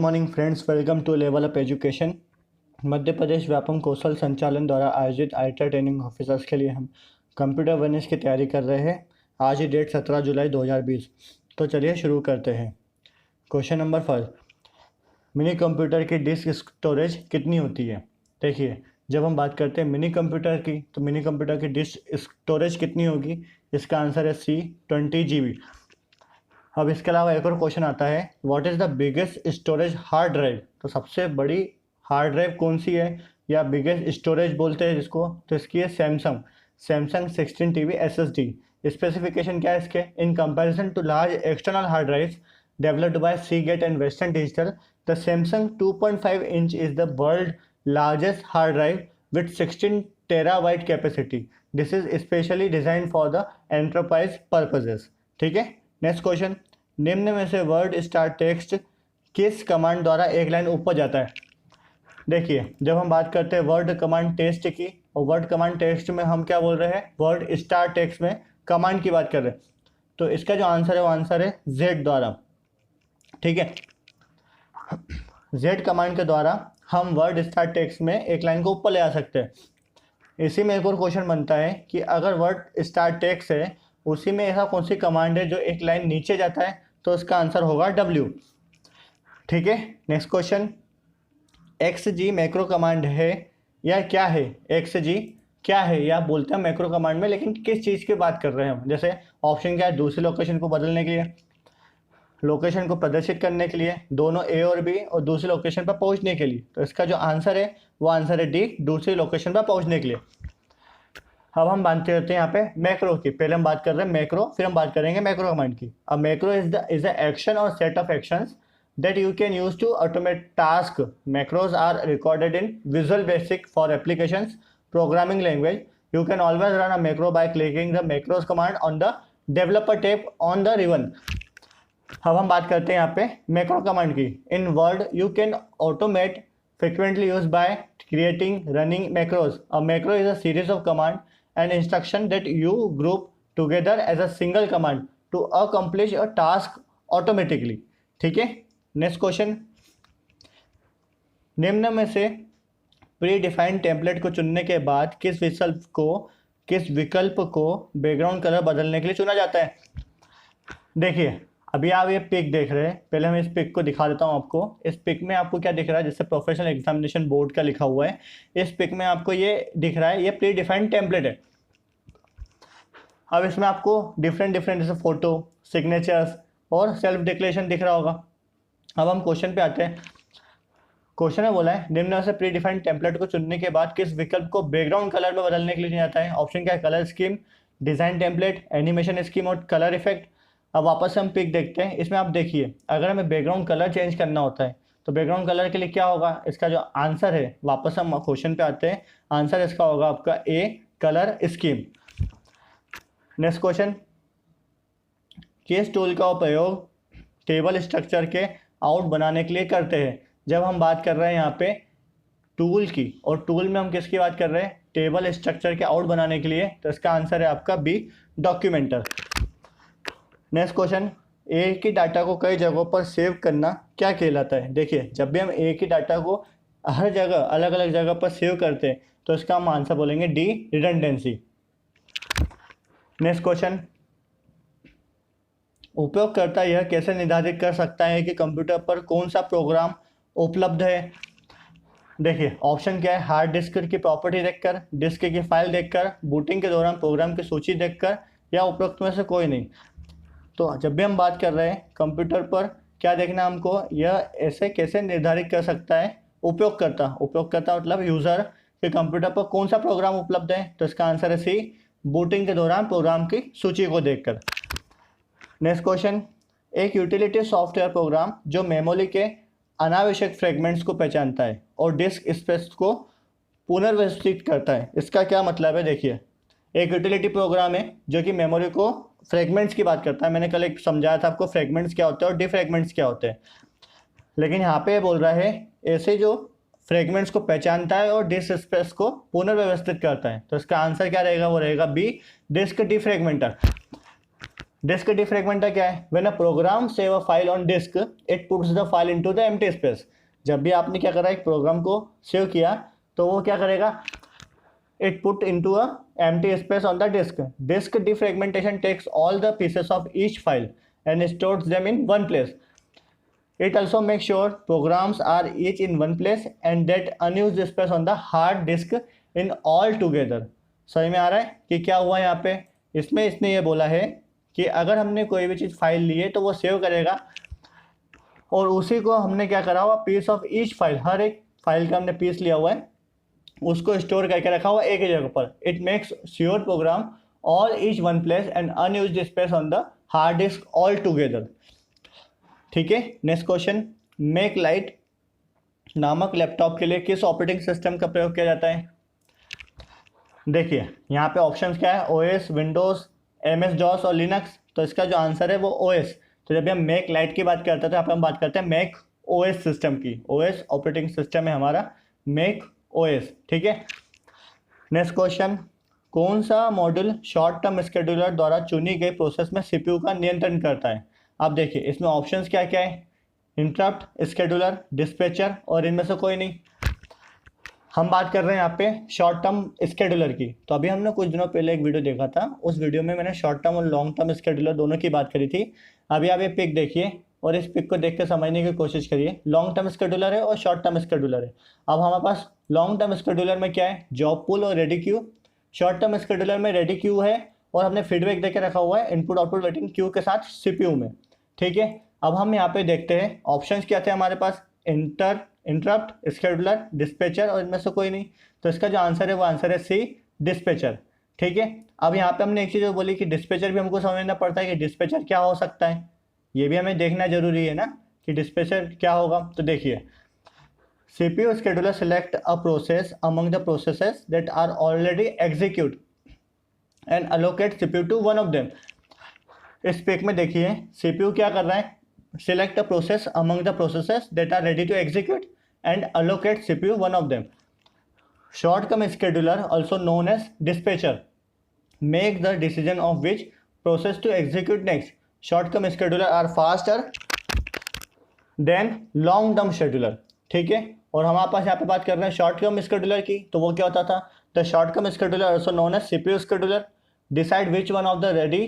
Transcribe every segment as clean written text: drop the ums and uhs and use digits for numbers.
Morning friends, welcome to level up education. Madhya Pradesh Vyapam कौशल संचालन द्वारा आयोजित आईटीआई ट्रेनिंग ऑफिसर्स के लिए हम कंप्यूटर अवेयरनेस की तैयारी कर रहे हैं। आज ही डेट 17 जुलाई 2020। तो चलिए शुरू करते हैं। क्वेश्चन नंबर 5, मिनी कंप्यूटर की डिस्क स्टोरेज कितनी होती है? देखिए, जब हम बात करते हैं मिनी कंप्यूटर की, तो मिनी कंप्यूटर की डिस्क स्टोरेज कितनी होगी? इसका आंसर है सी, 20 GB। अब इसके अलावा एक और क्वेश्चन आता है, what is the biggest storage hard drive? तो सबसे बड़ी हार्ड ड्राइव कौन सी है, या बिगेस्ट स्टोरेज बोलते हैं जिसको? तो इसकी है सैमसंग 16 TB SSD। स्पेसिफिकेशन क्या है इसके? In comparison to large external hard drives developed by Seagate and Western Digital, the Samsung 2.5 inch is the world largest hard drive with 16 TB capacity. This is specially design for the enterprise purposes. ठीक है। Next question, निम्न में से word star text किस command द्वारा एक line ऊपर जाता है? देखिए, जब हम बात करते हैं वर्ड कमांड टेक्स्ट की, और वर्ड कमांड टेक्स्ट में हम क्या बोल रहे हैं? वर्ड स्टार टेक्स्ट में कमांड की बात कर रहे हैं। तो इसका जो आंसर है वो आंसर है जेड द्वारा। ठीक है, जेड कमांड के द्वारा हम वर्ड स्टार टेक्स्ट में एक लाइन को ऊपर ले आ सकते हैं। इसी में एक और क्वेश्चन बनता है कि अगर वर्ड स्टार टेक्स्ट है, उसी में ऐसा कौन सी कमांड है जो एक लाइन नीचे जाता है? तो इसका आंसर होगा W। ठीक है। Next question, XG macro command है या क्या है? XG क्या है या बोलते हैं मैक्रो कमांड में, लेकिन किस चीज़ की बात कर रहे हैं हम? जैसे ऑप्शन क्या है? दूसरी लोकेशन को बदलने के लिए, लोकेशन को प्रदर्शित करने के लिए, दोनों A और B, और दूसरी लोकेशन पर पहुंचने के लिए। तो इसका जो आंसर है वो आंसर है D, दूसरी लोकेशन पर पहुंचने के लिए। अब हम बात करते हैं यहाँ पे मैक्रो की। पहले हम बात कर रहे हैं मैक्रो, फिर हम बात करेंगे मैक्रो कमांड की। अब मैक्रो इज द एक्शन और set of actions that you can use to automate task. Macros are recorded in Visual Basic for applications programming language. You can always run a macro by clicking the macros command on the developer tab on the ribbon. अब हम बात करते हैं यहाँ पे macro command की। In Word you can automate frequently used by creating running macros. A macro is a series of command and instruction that you group together as a single command to accomplish a task automatically. ठीक है। Next question, निम्न में से pre defined template को चुनने के बाद किस विकल्प को बैकग्राउंड कलर बदलने के लिए चुना जाता है? देखिए, अभी आप ये पिक देख रहे हैं। पहले मैं इस पिक को दिखा देता हूँ आपको। इस पिक में आपको क्या दिख रहा है? जैसे प्रोफेशनल एग्जामिनेशन बोर्ड का लिखा हुआ है, इस पिक में आपको ये दिख रहा है, ये प्री डिफाइंड टेम्पलेट है। अब इसमें आपको डिफरेंट जैसे फोटो, सिग्नेचर्स और सेल्फ डिक्लेरेशन दिख रहा होगा। अब हम क्वेश्चन पे आते हैं। क्वेश्चन में बोला है, निम्न से प्री डिफाइंड टेम्पलेट को चुनने के बाद किस विकल्प को बैकग्राउंड कलर में बदलने के लिए चुना जाता है? ऑप्शन क्या है? Colour scheme, design template, animation scheme और कलर इफेक्ट। अब वापस से हम पिक देखते हैं। इसमें आप देखिए, अगर हमें बैकग्राउंड कलर चेंज करना होता है तो बैकग्राउंड कलर के लिए क्या होगा? इसका जो आंसर है, वापस हम क्वेश्चन पे आते हैं, आंसर इसका होगा आपका ए, कलर स्कीम। नेक्स्ट क्वेश्चन, किस टूल का उपयोग टेबल स्ट्रक्चर के आउट बनाने के लिए करते हैं? जब हम बात कर रहे हैं यहाँ पे टूल की, और टूल में हम किसकी बात कर रहे हैं? टेबल स्ट्रक्चर के आउट बनाने के लिए। तो इसका आंसर है आपका बी, डॉक्यूमेंटर। नेक्स्ट क्वेश्चन, एक ही डाटा को कई जगहों पर सेव करना क्या कहलाता है? देखिए, जब भी हम एक ही डाटा को हर जगह अलग अलग जगह पर सेव करते हैं तो इसका हम आंसर बोलेंगे डी, रिडंडेंसी। नेक्स्ट क्वेश्चन, उपयोगकर्ता यह कैसे निर्धारित कर सकता है कि कंप्यूटर पर कौन सा प्रोग्राम उपलब्ध है? देखिए, ऑप्शन क्या है? हार्ड डिस्क की प्रॉपर्टी देखकर, डिस्क की फाइल देखकर, बूटिंग के दौरान प्रोग्राम की सूची देखकर, या उपरोक्त में से कोई नहीं। तो जब भी हम बात कर रहे हैं कंप्यूटर पर क्या देखना हमको, यह ऐसे कैसे निर्धारित कर सकता है उपयोगकर्ता मतलब यूज़र, कि कंप्यूटर पर कौन सा प्रोग्राम उपलब्ध है? तो इसका आंसर है सी, बूटिंग के दौरान प्रोग्राम की सूची को देखकर। नेक्स्ट क्वेश्चन, एक यूटिलिटी सॉफ्टवेयर प्रोग्राम जो मेमोरी के अनावश्यक फ्रेगमेंट्स को पहचानता है और डिस्क स्पेस को पुनर्व्यवस्थित करता है, इसका क्या मतलब है? देखिए, एक यूटिलिटी प्रोग्राम है जो कि मेमोरी को फ्रेगमेंट्स की बात करता है। मैंने कल एक समझाया था आपको फ्रेगमेंट्स क्या होते हैं और डिफ्रेगमेंट्स क्या होते हैं, लेकिन यहाँ पे बोल रहा है ऐसे जो फ्रेगमेंट्स को पहचानता है और डिस्क स्पेस को पुनर्व्यवस्थित करता है। तो इसका आंसर क्या रहेगा? वो रहेगा B, disk defragmenter. Disk defragmenter क्या है? When a program save a file on disk it puts the file into the empty space. जब भी आपने क्या करा, एक प्रोग्राम को सेव किया तो वो क्या करेगा, it put into a empty space on the disk. Disk defragmentation takes all the pieces of each file and stores them in one place. It also makes sure programs are each in one place and that unused space on the hard disk in all together। समझ में आ रहा है कि क्या हुआ यहाँ पे? इसमें इसने ये बोला है कि अगर हमने कोई भी चीज़ फाइल ली है तो वो सेव करेगा और उसी को हमने क्या करा हुआ, पीस ऑफ ईच फाइल, हर एक फाइल का हमने पीस लिया हुआ है, उसको स्टोर करके रखा हुआ एक ही जगह पर। It makes sure program all each one place and unused space on the hard disk all together. ठीक है, नेक्स्ट क्वेश्चन, मेक लाइट नामक लैपटॉप के लिए किस ऑपरेटिंग सिस्टम का प्रयोग किया जाता है? देखिए यहाँ पे ऑप्शंस क्या है, ओएस, विंडोज, एमएस डॉस और लिनक्स। तो इसका जो आंसर है वो ओएस। तो जब हम मेक लाइट की बात करते हैं तो यहाँ पे हम बात करते हैं मेक ओएस सिस्टम की। ओएस ऑपरेटिंग सिस्टम है हमारा मेक ओएस। ठीक है, नेक्स्ट क्वेश्चन, कौन सा मॉड्यूल शॉर्ट टर्म स्केड्यूलर द्वारा चुनी गई प्रोसेस में सीपीयू का नियंत्रण करता है? आप देखिए इसमें ऑप्शंस क्या क्या है, इंटरप्ट, स्केड्यूलर, डिस्पैचर और इनमें से कोई नहीं। हम बात कर रहे हैं यहाँ पे शॉर्ट टर्म स्केड्यूलर की। तो अभी हमने कुछ दिनों पहले एक वीडियो देखा था, उस वीडियो में मैंने शॉर्ट टर्म और लॉन्ग टर्म स्केड्यूलर दोनों की बात करी थी। अभी आप ये पिक देखिए और इस पिक को देख के समझने की कोशिश करिए। लॉन्ग टर्म स्केड्यूलर है और शॉर्ट टर्म स्केड्यूलर है। अब हमारे पास लॉन्ग टर्म स्केड्यूलर में क्या है, जॉब पूल और ready queue. Short term scheduler में रेडी क्यू है और हमने फीडबैक देके रखा हुआ है इनपुट आउटपुट वेटिंग क्यू के साथ सीपीयू में। ठीक है, अब हम यहाँ पे देखते हैं ऑप्शंस क्या थे हमारे पास, इंटरप्ट, स्केड्यूलर, डिस्पैचर और इनमें से कोई नहीं। तो इसका जो आंसर है वो आंसर है सी, डिस्पैचर। ठीक है, अब यहाँ पे हमने एक चीज़ बोली कि डिस्पैचर भी हमको समझना पड़ता है कि डिस्पैचर क्या हो सकता है, ये भी हमें देखना जरूरी है ना कि डिस्पैचर क्या होगा। तो देखिए, CPU scheduler select a process among the processes that are already execute and allocate CPU to one of them। इस पिक में देखिए CPU क्या कर रहा है, select a process among the processes that are ready to execute and allocate CPU one of them। Short-term scheduler also known as dispatcher make the decision of which process to execute next। Short-term scheduler are faster than long-term scheduler। ठीक है, और हमारे पास यहाँ पे बात कर रहे हैं शॉर्ट टर्म स्केड्यूलर की। तो वो क्या होता था, the short term scheduler also known as CPU scheduler decide which one of the ready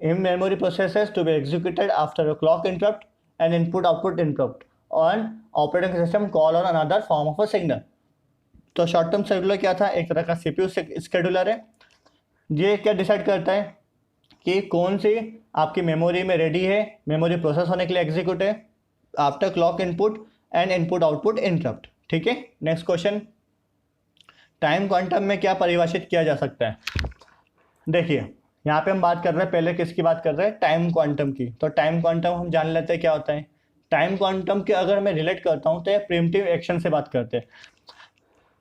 in memory processes to be executed after a clock interrupt and input output interrupt on operating system call on another form of a signal. तो short term scheduler क्या था, एक तरह का CPU scheduler है। ये क्या decide करता है कि कौन सी आपकी मेमोरी में रेडी है, मेमोरी प्रोसेस होने के लिए एग्जीक्यूट है after clock input and input output interrupt. ठीक है, नेक्स्ट क्वेश्चन, टाइम क्वांटम में क्या परिभाषित किया जा सकता है? देखिए यहाँ पे हम बात कर रहे हैं, पहले किसकी बात कर रहे हैं, टाइम क्वांटम की। तो टाइम क्वांटम हम जान लेते हैं क्या होता है। टाइम क्वांटम के अगर मैं रिलेट करता हूँ तो ये प्रिमिटिव एक्शन से बात करते हैं।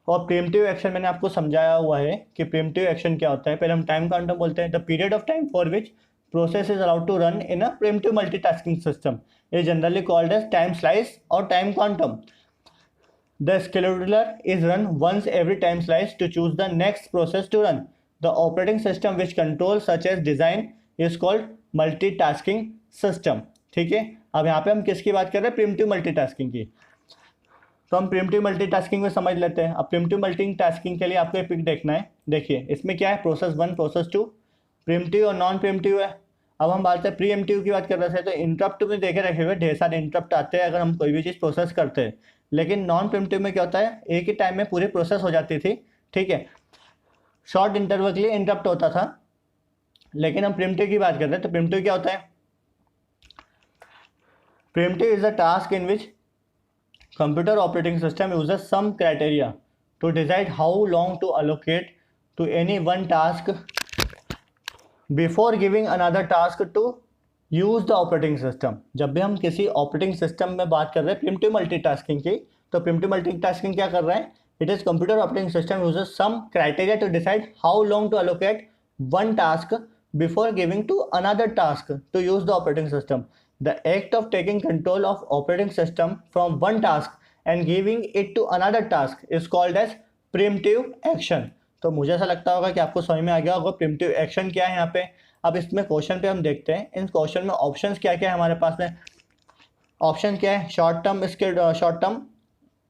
और प्रिमिटिव एक्शन मैंने आपको समझाया हुआ है कि प्रिमिटिव एक्शन क्या होता है। पहले हम टाइम क्वांटम बोलते हैं, the period of time for which process is allowed to run in a primitive multitasking system is generally called as time slice or time quantum। The scheduler is run once every time slice to choose the next process to run। The operating system which controls such as design is called multitasking system। ठीक है, अब यहाँ पे हम किसकी बात कर रहे हैं, प्रिमिटिव मल्टीटास्किंग की। तो हम प्रिमिटिव मल्टीटास्किंग में समझ लेते हैं। अब प्रिमिटिव मल्टीटास्किंग के लिए आपको एक पिक देखना है। देखिए इसमें क्या है, प्रोसेस 1, प्रोसेस 2, प्रिमिटिव और नॉन प्रिमिटिव है। अब हम बात प्री एम्प्टिव की बात कर रहे थे, तो इंटरप्ट में देखे रखे हुए ढेर सारे इंटरप्ट आते हैं अगर हम कोई भी चीज़ प्रोसेस करते हैं। लेकिन नॉन प्रिमिटिव में क्या होता है, एक ही टाइम में पूरी प्रोसेस हो जाती थी। ठीक है, शॉर्ट इंटरवल के लिए इंटरप्ट होता था। लेकिन हम प्रिमिटिव की बात कर रहे हैं, तो प्रिमिटिव क्या होता है, primitive is a task in which computer operating system uses some criteria to decide how long to allocate to any one task before giving another task to use the operating system. जब भी हम किसी operating system में बात कर रहे हैं primitive multitasking की, तो प्रिमिटिव मल्टीटास्किंग क्या कर रहे हैं, it is computer operating system uses some criteria to decide how long to allocate one task before giving to another task to use the operating system. The act of taking control of operating system from one task and giving it to another task is called as primitive action. तो मुझे ऐसा लगता होगा कि आपको समझ में आ गया होगा प्रिमिटिव एक्शन क्या है। यहाँ पे अब इसमें क्वेश्चन पे हम देखते हैं, इन क्वेश्चन में ऑप्शंस क्या क्या है हमारे पास में। ऑप्शन क्या है, short term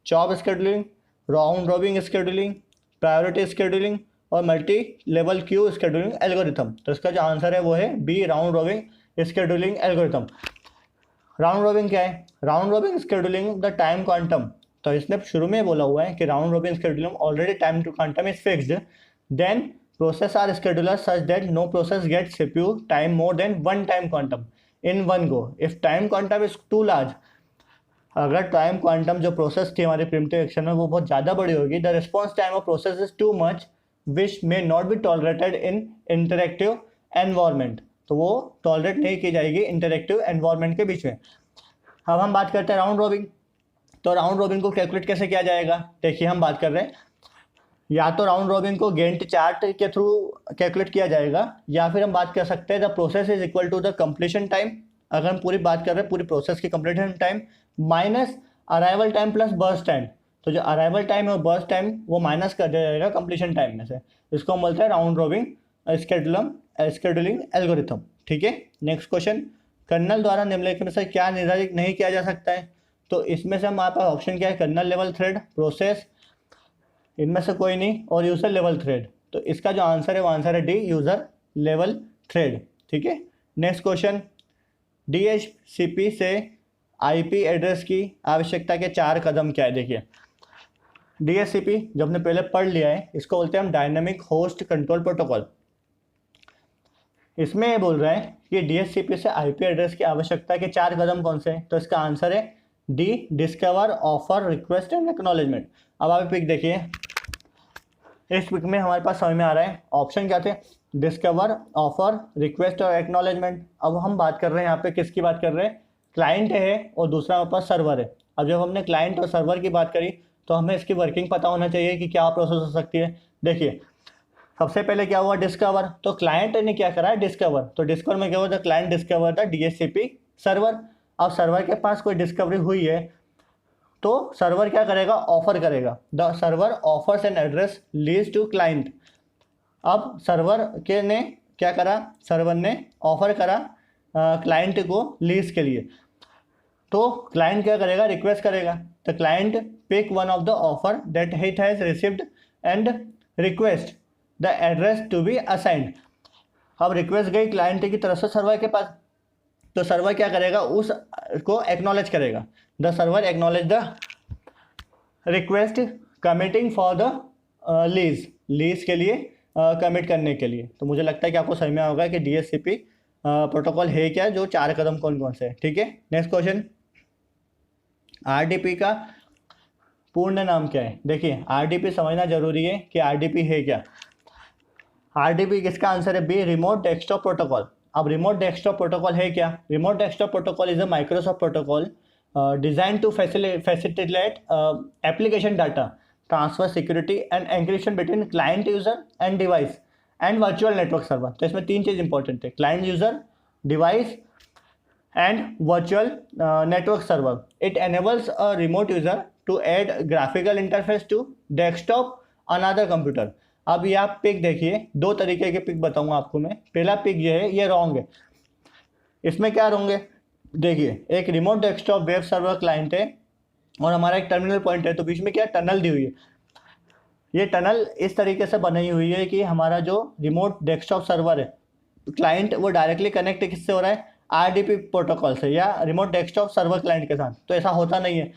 job scheduling, round robin scheduling, priority scheduling और multi level queue scheduling algorithm. तो इसका जो आंसर है वो है B, round robin scheduling algorithm. Round robin क्या है, round robin scheduling the time quantum. तो इसने शुरू में बोला हुआ है कि round robin scheduling already time to quantum is fixed, then process are scheduler such that no process get CPU time more than one time quantum in one go if time quantum is too large. अगर time quantum जो process थी हमारे primitive action में वो बहुत ज़्यादा बड़ी होगी, the response time of process is too much which may not be tolerated in interactive environment. तो वो टॉलरेट नहीं की जाएगी इंटरेक्टिव एनवायरमेंट के बीच में। अब हम बात करते हैं राउंड रॉबिन। तो राउंड रॉबिन को कैलकुलेट कैसे किया जाएगा, देखिए हम बात कर रहे हैं या तो राउंड रॉबिन को गैंट चार्ट के थ्रू कैलकुलेट किया जाएगा, या फिर हम बात कर सकते हैं the process is equal to the completion time. अगर हम पूरी बात कर रहे हैं पूरी प्रोसेस की completion time minus arrival time plus burst time. तो जो अराइवल टाइम है और बर्स्ट टाइम वो माइनस कर दिया जाएगा कंप्लीशन टाइम में से। इसको हम बोलते हैं राउंड रॉबिन स्केड्यूलिंग एल्गोरिथम। ठीक है, नेक्स्ट क्वेश्चन, कर्नल द्वारा निम्नलिखित में से क्या निर्धारित नहीं किया जा सकता है। तो इसमें से हमारे पास ऑप्शन क्या है, कर्नल लेवल थ्रेड, प्रोसेस, इनमें से कोई नहीं, और यूजर लेवल थ्रेड। तो इसका जो आंसर है वो आंसर है डी, यूजर लेवल थ्रेड। ठीक है, नेक्स्ट क्वेश्चन, डीएचसीपी से आईपी एड्रेस की आवश्यकता के 4 कदम क्या है। देखिए डीएचसीपी जो हमने पहले पढ़ लिया है इसको बोलते हैं हम डायनेमिक होस्ट कंट्रोल प्रोटोकॉल। इसमें ये बोल रहा है कि डीएचसीपी से आईपी एड्रेस की आवश्यकता के 4 कदम कौन से हैं। तो इसका आंसर है D, discover, offer, request and acknowledgement. अब आप पिक देखिए, इस पिक में हमारे पास समझ में आ रहा है ऑप्शन क्या थे, डिस्कवर, ऑफर, रिक्वेस्ट और एक्नॉलेजमेंट। अब हम बात कर रहे हैं यहाँ पे किसकी बात कर रहे हैं, क्लाइंट है और दूसरा हमारे पास सर्वर है। अब जब हमने क्लाइंट और सर्वर की बात करी तो हमें इसकी वर्किंग पता होना चाहिए कि क्या प्रोसेस हो सकती है। देखिए सबसे पहले क्या हुआ, डिस्कवर। तो क्लाइंट ने क्या करा है, डिस्कवर। तो डिस्कवर में क्या हुआ, the client discover the DHCP server. अब सर्वर के पास कोई डिस्कवरी हुई है तो सर्वर क्या करेगा, ऑफर करेगा। The server offers an address lease to client. अब सर्वर के ने क्या करा, सर्वर ने ऑफर करा क्लाइंट को लीज के लिए। तो क्लाइंट क्या करेगा, रिक्वेस्ट करेगा। The client pick one of the offer that it has received and request the address to be assigned. अब रिक्वेस्ट गई क्लाइंट की तरफ से सर्वर के पास, तो सर्वर क्या करेगा, उसको एक्नॉलेज करेगा। The server acknowledge the request committing for the lease के लिए कमिट करने के लिए। तो मुझे लगता है कि आपको समझ में होगा कि डीएचसीपी प्रोटोकॉल है क्या, जो 4 कदम कौन कौन से है। ठीक है, नेक्स्ट क्वेश्चन, आरडीपी का पूर्ण नाम क्या है। देखिए आरडीपी समझना जरूरी है कि आरडीपी है क्या। आरडीपी किसका आंसर है बी, रिमोट डेस्कटॉप प्रोटोकॉल। अब रिमोट डेस्कटॉप प्रोटोकॉल है क्या, remote desktop protocol is a Microsoft protocol design to facilitate application data transfer, security and encryption between client user and device and virtual network server. तो इसमें 3 चीज़ important है, client user, device and virtual network server. It enables a remote user to add graphical interface to desktop another computer. अब ये आप pick देखिए, 2 तरीके के पिक बताऊंगा आपको मैं। पहला पिक ये है, ये रॉन्ग है। इसमें क्या रॉन्ग है, देखिए एक remote desktop web server client है और हमारा एक टर्मिनल पॉइंट है, तो बीच में क्या टनल दी हुई है। ये टनल इस तरीके से बनी हुई है कि हमारा जो रिमोट डेस्कटॉप सर्वर है क्लाइंट वो डायरेक्टली कनेक्ट किससे हो रहा है, आरडीपी प्रोटोकॉल से या रिमोट डेस्कटॉप सर्वर क्लाइंट के साथ। तो ऐसा होता नहीं है।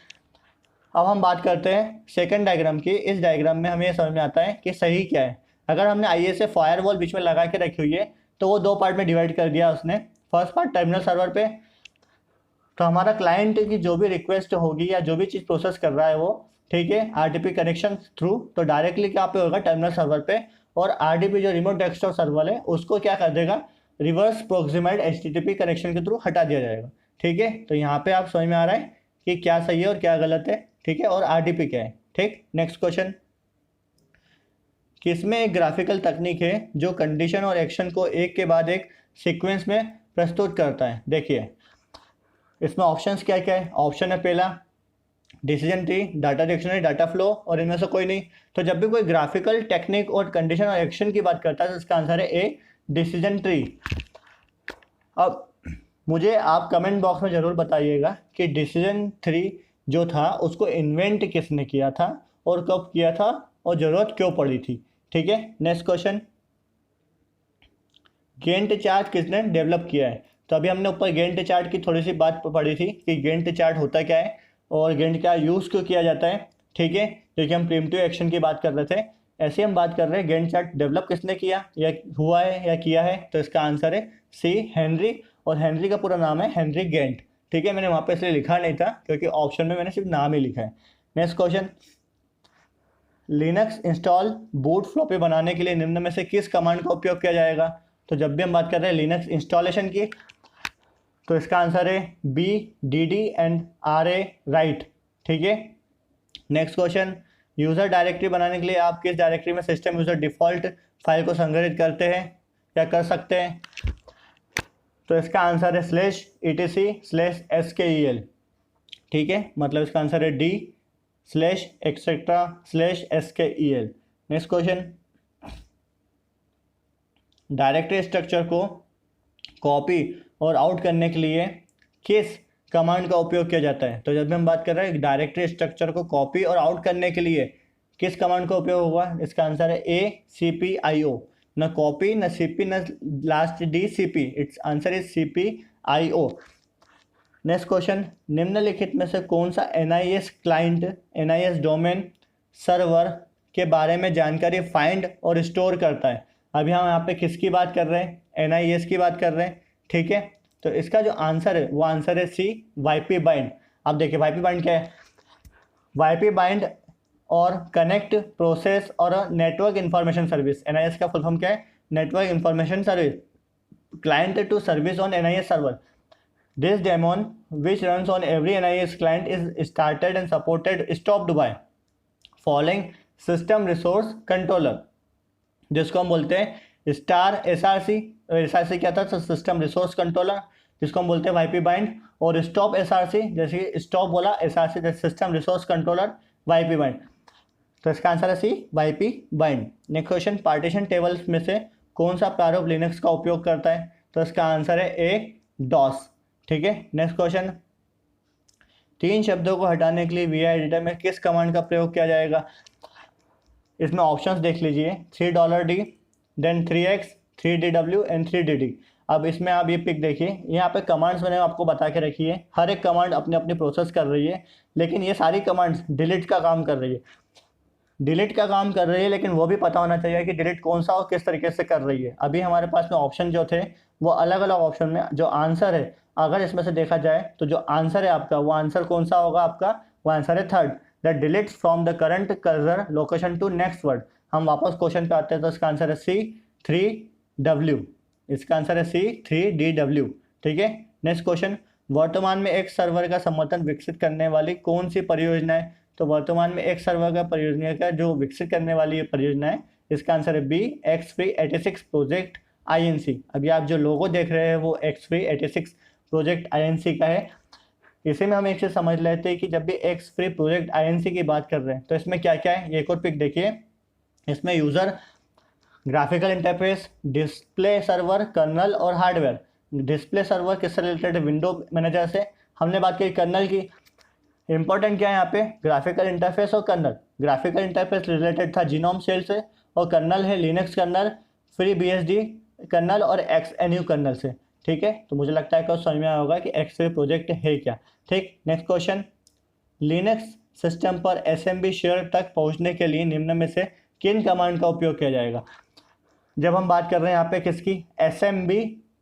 अब हम बात करते हैं सेकंड डायग्राम की। इस डायग्राम में हमें समझ में आता है कि सही क्या है। अगर हमने आईएसए फायरवॉल बीच में लगा के रखी हुई है तो वो 2 पार्ट में डिवाइड कर दिया उसने। फर्स्ट पार्ट टर्मिनल सर्वर पे, तो हमारा क्लाइंट की जो भी रिक्वेस्ट होगी या जो भी चीज़ प्रोसेस कर रहा है वो, ठीक है, आरडीपी कनेक्शन थ्रू, तो डायरेक्टली क्या पे होगा, टर्मिनल सर्वर पे। और आरडीपी जो रिमोट डेस्कटॉप सर्वर है उसको क्या कर देगा, रिवर्स प्रोक्सिमाइड एचटीटीपी कनेक्शन के थ्रू हटा दिया जाएगा। ठीक है, तो यहाँ पे आप समझ में आ रहा है कि क्या सही है और क्या गलत है। ठीक है, और आरडीपी क्या है। ठीक, नेक्स्ट क्वेश्चन, किसमें एक ग्राफिकल तकनीक है जो कंडीशन और एक्शन को एक के बाद एक सीक्वेंस में प्रस्तुत करता है। देखिए इसमें ऑप्शंस क्या क्या है। ऑप्शन है पहला decision tree, data dictionary, data flow, और इनमें से कोई नहीं। तो जब भी कोई ग्राफिकल टेक्निक और कंडीशन और एक्शन की बात करता है तो इसका आंसर है ए, डिसीजन ट्री। अब मुझे आप कमेंट बॉक्स में ज़रूर बताइएगा कि डिसीजन 3 जो था उसको इन्वेंट किसने किया था और कब किया था और ज़रूरत क्यों पड़ी थी। ठीक है, नेक्स्ट क्वेश्चन, गेंट चार्ट किसने डेवलप किया है। तो अभी हमने ऊपर गेंट चार्ट की थोड़ी सी बात पढ़ी थी कि गेंट चार्ट होता क्या है और गेंट का यूज़ क्यों किया जाता है। ठीक है, क्योंकि हम प्रिमिटिव एक्शन की बात कर रहे थे, ऐसे हम बात कर रहे हैं गेंट चार्ट डेवलप किसने किया या हुआ है या किया है। तो इसका आंसर है सी, हेनरी। और हेनरी का पूरा नाम है हेनरी गेंट। ठीक है, मैंने वहाँ पे इसलिए लिखा नहीं था क्योंकि ऑप्शन में मैंने सिर्फ नाम ही लिखा है। Next question, Linux install boot floppy बनाने के लिए निम्न में से किस कमांड का उपयोग किया जाएगा। तो जब भी हम बात कर रहे हैं लिनक्स इंस्टॉलेशन की, तो इसका आंसर है B, D D and R A right. ठीक है, नेक्स्ट क्वेश्चन, यूज़र डायरेक्टरी बनाने के लिए आप किस डायरेक्टरी में सिस्टम यूज़र डिफ़ॉल्ट फाइल को संग्रहित करते हैं या कर सकते हैं। तो इसका आंसर है /etc/skel। ठीक है, मतलब इसका आंसर है D /etc/skel। Next question, directory structure को कॉपी और आउट करने के लिए किस कमांड का उपयोग किया जाता है। तो जब भी हम बात कर रहे हैं डायरेक्टरी स्ट्रक्चर को कॉपी और आउट करने के लिए किस कमांड का उपयोग होगा, इसका आंसर है ACPIO। न कॉपी न CP न last DCP, it's answer is CPIO। Next question, निम्नलिखित में से कौन सा NIS client NIS domain server के बारे में जानकारी फाइंड और स्टोर करता है। अभी हम यहाँ पे किसकी बात कर रहे हैं, NIS की बात कर रहे हैं। ठीक है, तो इसका जो आंसर है वो आंसर है सी, YP बाइंड। अब देखिए YP बाइंड क्या है, YP बाइंड और कनेक्ट प्रोसेस और नेटवर्क इंफॉर्मेशन सर्विस। NIS का फुल फॉर्म क्या है, network information service, client to service on NIS server. This daemon which runs on every NIS client is started and supported stopped by following system resource controller, जिसको हम बोलते हैं star SRC। SRC क्या था, system resource controller, जिसको हम बोलते हैं YP बाइंड। और स्टॉप SRC, जैसे स्टॉप बोला SRC, system resource controller YP bind. तो इसका आंसर है सी, YP bind. Next question, partition tables में से कौन सा प्रारूप लिनक्स का उपयोग करता है। तो इसका आंसर है ए, DOS। ठीक है, नेक्स्ट क्वेश्चन, 3 शब्दों को हटाने के लिए VI एडिटर में किस कमांड का प्रयोग किया जाएगा। इसमें ऑप्शंस देख लीजिए, $3 then 3x 3DW and 3DD। अब इसमें आप ये पिक देखिए, यहाँ पे कमांड्स मैंने आपको बता के रखी है, हर एक कमांड अपनी अपनी प्रोसेस कर रही है, लेकिन ये सारी कमांड्स डिलीट का काम कर रही है। डिलीट का काम कर रही है, लेकिन वो भी पता होना चाहिए कि डिलीट कौन सा और किस तरीके से कर रही है। अभी हमारे पास में ऑप्शन जो थे वो अलग अलग ऑप्शन में जो आंसर है, अगर इसमें से देखा जाए तो जो आंसर है आपका, वो आंसर कौन सा होगा आपका, वो आंसर है third, that deletes from the current cursor location to next word. हम वापस क्वेश्चन पे आते हैं, तो इसका आंसर है C, 3W। इसका आंसर है C, 3DW। ठीक है, नेक्स्ट क्वेश्चन, वर्तमान में एक सर्वर का समर्थन विकसित करने वाली कौन सी परियोजना है। तो वर्तमान में एक सर्वर का परियोजना का जो विकसित करने वाली ये परियोजना है, इसका आंसर है B, X386 प्रोजेक्ट INC। अभी आप जो लोगो देख रहे हैं वो X386 प्रोजेक्ट INC का है। इसी में हम एक चीज़ समझ लेते हैं कि जब भी X3 प्रोजेक्ट INC की बात कर रहे हैं तो इसमें क्या क्या है। एक और पिक देखिए, इसमें user, graphical interface, display server, kernel और हार्डवेयर। डिस्प्ले सर्वर किससे रिलेटेड है, विंडो मैनेजर से। हमने बात की कर्नल की, इंपॉर्टेंट क्या है यहाँ पे, ग्राफिकल इंटरफेस और कर्नल। ग्राफिकल इंटरफेस रिलेटेड था जीनोम शेल से, और कर्नल है लिनक्स कर्नल, FreeBSD कर्नल और XNU कर्नल से। ठीक है, तो मुझे लगता है कि समझ में आया होगा कि X3 प्रोजेक्ट है क्या। ठीक, नेक्स्ट क्वेश्चन, लिनक्स सिस्टम पर SMB शेयर तक पहुँचने के लिए निम्न में से किन कमांड का उपयोग किया जाएगा। जब हम बात कर रहे हैं यहाँ पे किसकी, SMB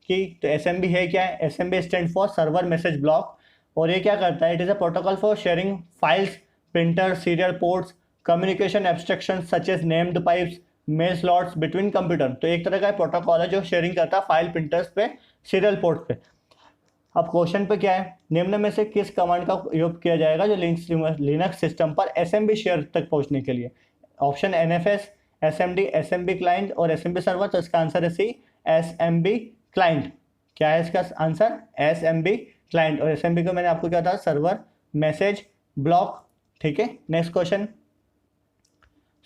की, तो SMB है क्या है, SMB stand for server message block. और ये क्या करता है, it is a protocol for sharing files, printer, serial ports, communication abstraction such as named pipes, mail slots between computer. तो एक तरह का प्रोटोकॉल है जो शेयरिंग करता है फाइल प्रिंटर्स पे, सीरियल पोर्ट्स पे। अब क्वेश्चन पे क्या है, निम्न में से किस कमांड का उपयोग किया जाएगा जो लिनक्स सिस्टम पर SMB शेयर तक पहुंचने के लिए। Option NFS, SMD, SMB client और SMB सर्वर। तो इसका आंसर है सी, SMB क्लाइंट। क्या है इसका आंसर, SMB क्लाइंट। और SMB को मैंने आपको क्या था, सर्वर मैसेज ब्लॉक। ठीक है, नेक्स्ट क्वेश्चन,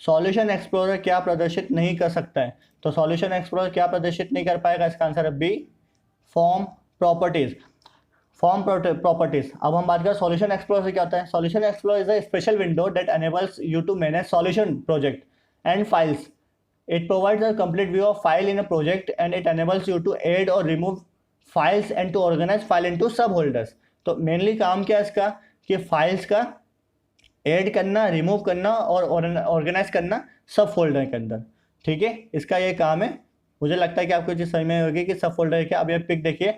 सॉल्यूशन एक्सप्लोरर क्या प्रदर्शित नहीं कर सकता है। तो सॉल्यूशन एक्सप्लोरर क्या प्रदर्शित नहीं कर पाएगा, इसका आंसर है B, form properties. Form properties. अब हम बात करें सॉल्यूशन एक्सप्लोरर से क्या होता है। Solution explorer is a special window that enables you to manage solution project and files. It provides a complete view of file in a project and it enables you to add or remove files and to organize file into subfolders. तो mainly काम क्या है इसका कि files का add करना, remove करना और ऑर्गेनाइज करना सब फोल्डर के अंदर। ठीक है, इसका ये काम है। मुझे लगता है कि आपको चीज़ समझ में होगी कि सब फोल्डर क्या। अब ये पिक देखिए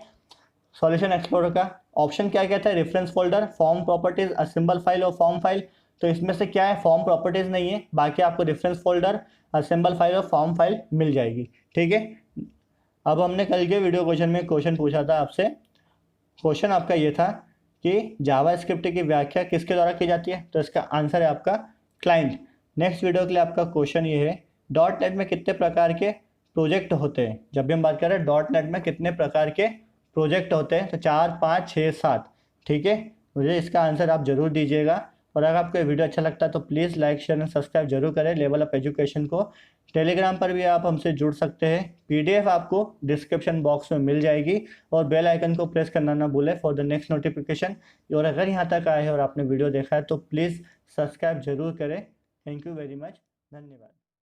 सॉल्यूशन एक्सप्लोरर का ऑप्शन क्या कहता है, reference folder, form properties, assemble file और फॉर्म फाइल। तो इसमें से क्या है, फॉर्म प्रॉपर्टीज नहीं है, बाकी आपको रेफरेंस फोल्डर, असेंबल फाइल और फॉर्म फाइल मिल जाएगी। ठीक है, अब हमने कल के वीडियो क्वेश्चन में क्वेश्चन पूछा था आपसे। क्वेश्चन आपका ये था कि जावा स्क्रिप्ट की व्याख्या किसके द्वारा की जाती है, तो इसका आंसर है आपका क्लाइंट। नेक्स्ट वीडियो के लिए आपका क्वेश्चन ये है, डॉट नेट में कितने प्रकार के प्रोजेक्ट होते हैं। जब भी हम बात करें डॉट नेट में कितने प्रकार के प्रोजेक्ट होते हैं, तो 4, 5, 6, 7। ठीक है, मुझे इसका आंसर आप जरूर दीजिएगा। और अगर आपको वीडियो अच्छा लगता है तो please like, share and subscribe जरूर करें लेवल अप एजुकेशन को। टेलीग्राम पर भी आप हमसे जुड़ सकते हैं, PDF आपको डिस्क्रिप्शन बॉक्स में मिल जाएगी। और बेल आइकन को प्रेस करना ना भूलें फॉर द नेक्स्ट नोटिफिकेशन। और अगर यहाँ तक आए हैं और आपने वीडियो देखा है तो प्लीज़ सब्सक्राइब जरूर करें। थैंक यू वेरी मच, धन्यवाद।